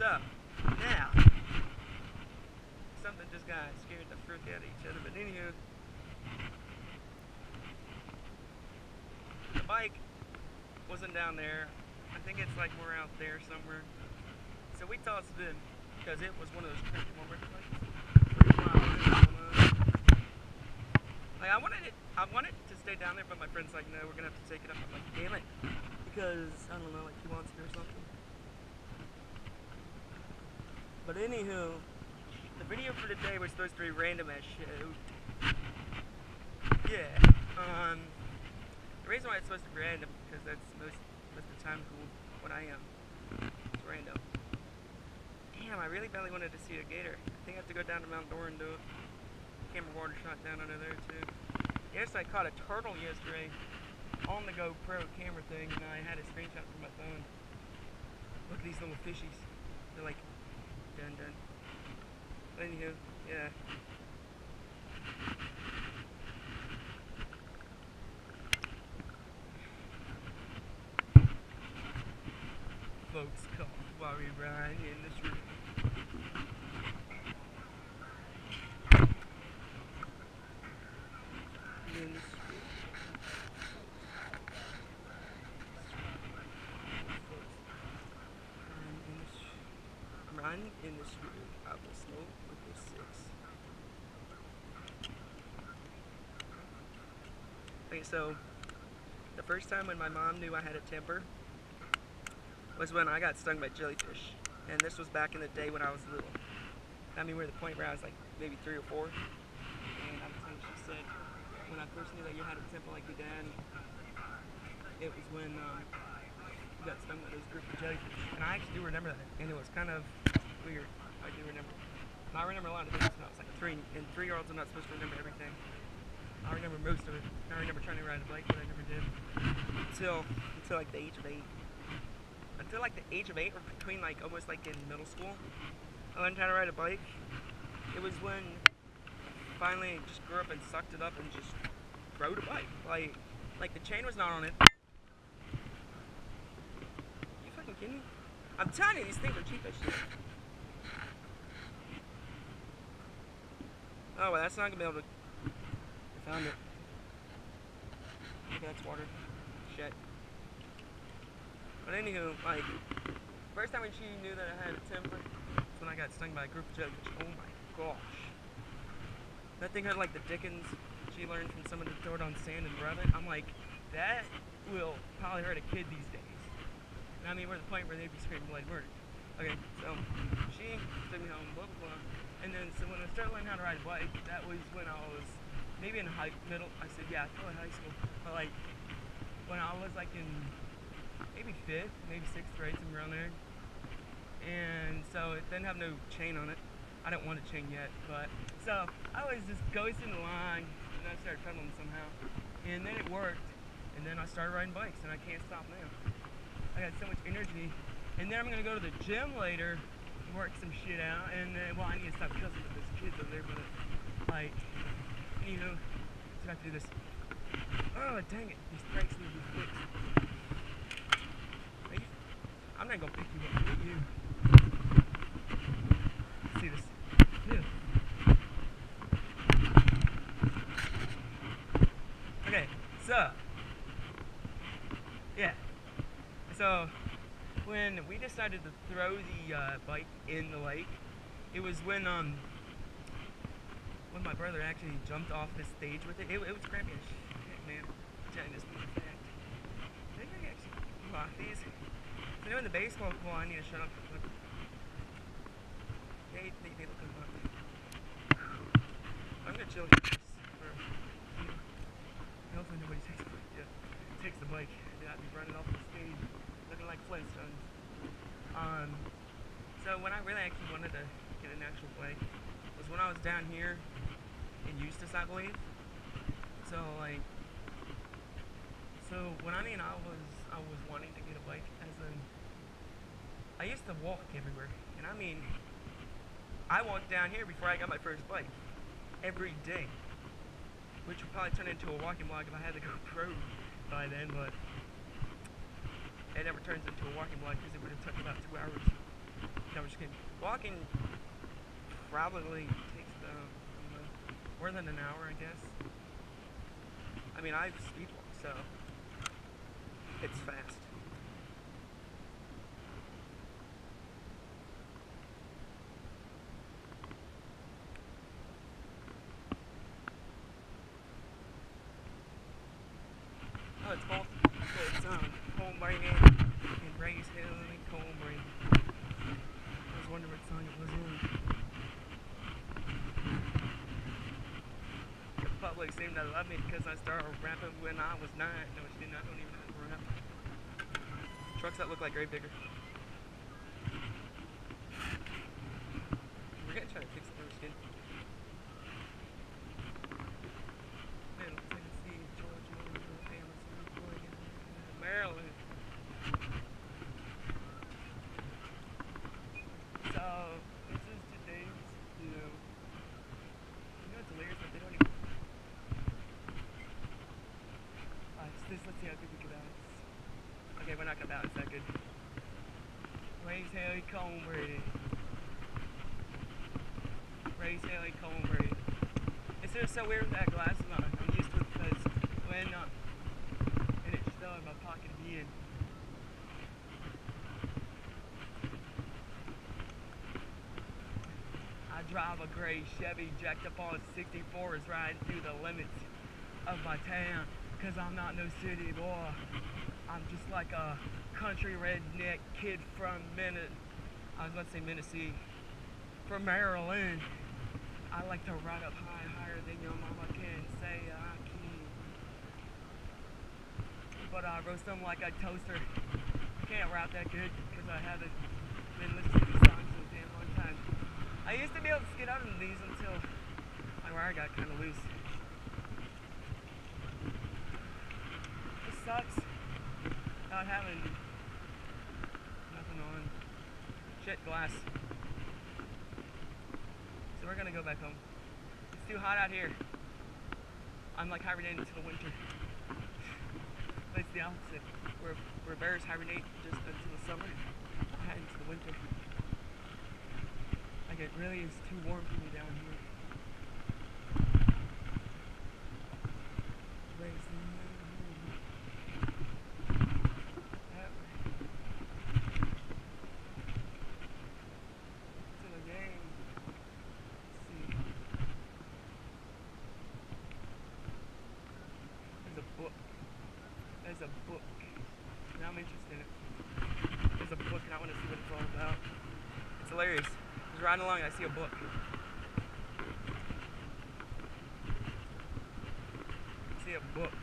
So, now, something just got scared the frick out of each other, but anywho, the bike wasn't down there. I think it's like more out there somewhere. So we tossed it in because it was one of those crazy Walmart bikes. Like I wanted to stay down there, but my friend's like, no, we're gonna have to take it up. I'm like, damn it, because I don't know, like he wants to or something. But anywho, the video for today was supposed to be random as shit. Yeah. The reason why it's supposed to be random because that's most of the time what I am. It's random. Damn, I really badly wanted to see a gator. I think I have to go down to Mount Dora and do it. Camera water shot down under there too. Yes, I caught a turtle yesterday on the GoPro camera thing, and I had a screenshot from my phone. Look at these little fishies. They're like dun dun. Anywho, yeah. Folks cough while we ride in the street. In the street. Run in the street. I will smoke with the six. Okay, so the first time when my mom knew I had a temper was when I got stung by jellyfish. And this was back in the day when I was little. I mean, we're at the point where I was like maybe 3 or 4. And I'm telling you, she said, when I first knew that you had a temper like your dad, it was when you got stung by those group of jellyfish. And I actually do remember that. And it was kind of weird. I do remember. And I remember a lot of things when I was like 3. And 3-year-olds are not supposed to remember everything. I remember most of it. I remember trying to ride a bike, but I never did. Until like the age of 8. Until like the age of 8, or between like almost like in middle school, I learned how to ride a bike. It was when I finally just grew up and sucked it up and just rode a bike. Like the chain was not on it. You fucking kidding me? I'm telling you, these things are cheap as shit. Oh, well, that's not gonna be able to. I found it. Okay, that's water. Shit. But anywho, like, first time when she knew that I had a temper was when I got stung by a group of jellyfish. Oh my gosh. That thing had like the Dickens she learned from someone to throw it on sand and rub it. I'm like, that will probably hurt a kid these days. And I mean, we're at the point where they'd be screaming bloody murder. Okay, so she took me home, blah blah blah. And then so when I started learning how to ride a bike, that was when I was maybe in middle. I said, yeah, probably high school. But like when I was like in maybe 5th, maybe 6th grade, somewhere around there. And so it didn't have no chain on it. I don't want a chain yet, but so I was just ghosting the line, and I started pedaling somehow, and then it worked. And then I started riding bikes, and I can't stop now. I got so much energy, and then I'm gonna go to the gym later, work some shit out, and then well, I need to stop cussing with this kid over there, but like, you know, so I have to do this. Oh dang it! These brakes need to be fixed. I'm not gonna pick you up, pick you. See this? Yeah. Okay, so yeah. So when we decided to throw the bike in the lake, it was when my brother actually jumped off the stage with it. It was crappy as shit, man. Telling this one fact. I think I actually bought these. So in the baseball pool, I need to shut up. They look fun. I'm gonna chill here for, hopefully nobody takes the bike. Then I'd be running off the stage looking like Flintstones. So when I really actually wanted to get an actual bike was when I was down here in Eustis, I believe. So like, when I was wanting to get a bike, as in, I used to walk everywhere, and I mean, I walked down here before I got my first bike, every day, which would probably turn into a walking vlog if I had to go pro by then, but it never turns into a walking vlog because it would have took about 2 hours. No, I'm just kidding. Walking probably takes more than an hour, I guess. I mean, I speed walk, so it's fast. Oh, it's both. So it's Colebury and Rays Hill and Colebury. I was wondering what song it was in. The public seemed to love me because I started rapping when I was 9. No, she didn't. I don't even know how to rap. Trucks that look like Gravedigger. We're gonna try to fix the skin. Middle Tennessee, Georgia, Alabama, Oregon, Maryland. So this is today's video. You know it's hilarious that they don't even. Let's see how good we can balance. Okay, we're not gonna balance that good. Raise Haley Colebury. Raise Haley Colebury. It's just so weird with that glasses on. I'm used to it because when and it's still in my pocket again. I drive a gray Chevy jacked up on 64s riding through the limits of my town. Cause I'm not no city boy. I'm just like a country redneck kid from I was about to say Tennessee. From Maryland. I like to ride up high, higher than your mama can say I can. But I roast them like a toaster. Can't rap that good because I haven't been listening to these songs in a damn long time. I used to be able to skid out of these until my wire got kind of loose. Sucks not having nothing on. Shit, glass. So we're gonna go back home. It's too hot out here. I'm like hibernating until the winter. But it's the opposite. Where bears hibernate just until the summer, I head into the winter. Like it really is too warm for me down here. There's a book. Now I'm interested in it. There's a book and I want to see what it's all about. It's hilarious. Just riding along, I see a book. I see a book.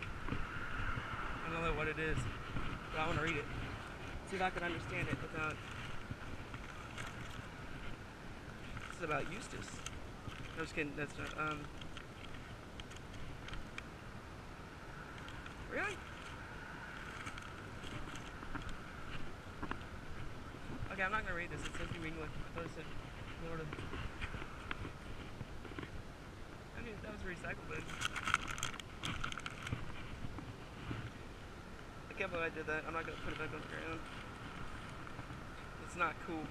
I don't know what it is, but I want to read it. See if I can understand it without. This is about Eustace. No, just kidding. That's not. Really? Okay, I'm not gonna read this. It says New England. I thought it said Florida. I mean, that was recycled, but I can't believe I did that. I'm not gonna put it back on the ground. It's not cool.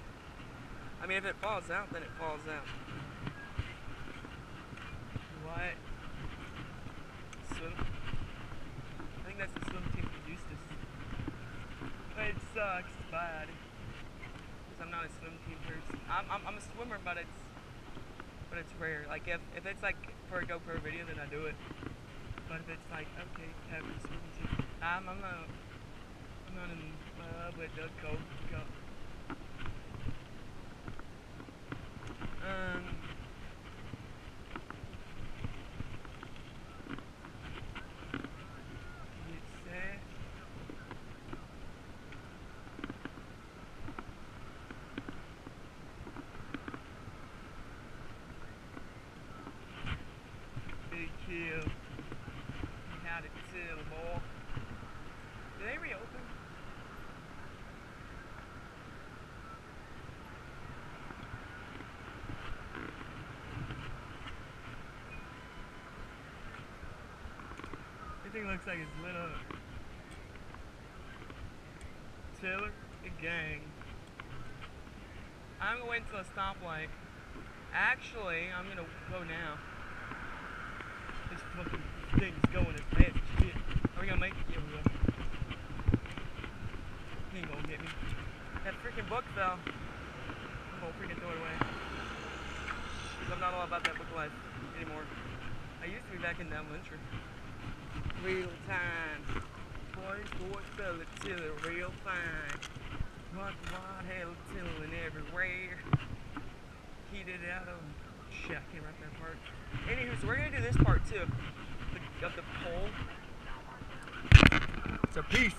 I mean, if it falls out, then it falls out. What? Swim? I think that's the swim team for Eustace. But it sucks bad. I'm not a swim team person. I'm a swimmer, but it's rare. Like if it's like for a GoPro video, then I do it. But if it's like okay, have a swim team, I'm not in love with the go. Kill. How to tell them all. Do they reopen? Everything looks like it's lit up. Taylor, the gang. I'm gonna wait until a stoplight. Actually, I'm gonna go now. This fucking thing's going as fast as shit. Are we gonna make it? Yeah, we will. He ain't gonna get me. That freaking book fell. I'm gonna freaking throw it away. Because I'm not all about that book life anymore. I used to be back in elementary. Real time. Boy, fella till it real fine. What hell tilling everywhere. Heated out of shit, I can't wrap that part. Anywho, so we're gonna do this part too. Of the pole. It's a piece.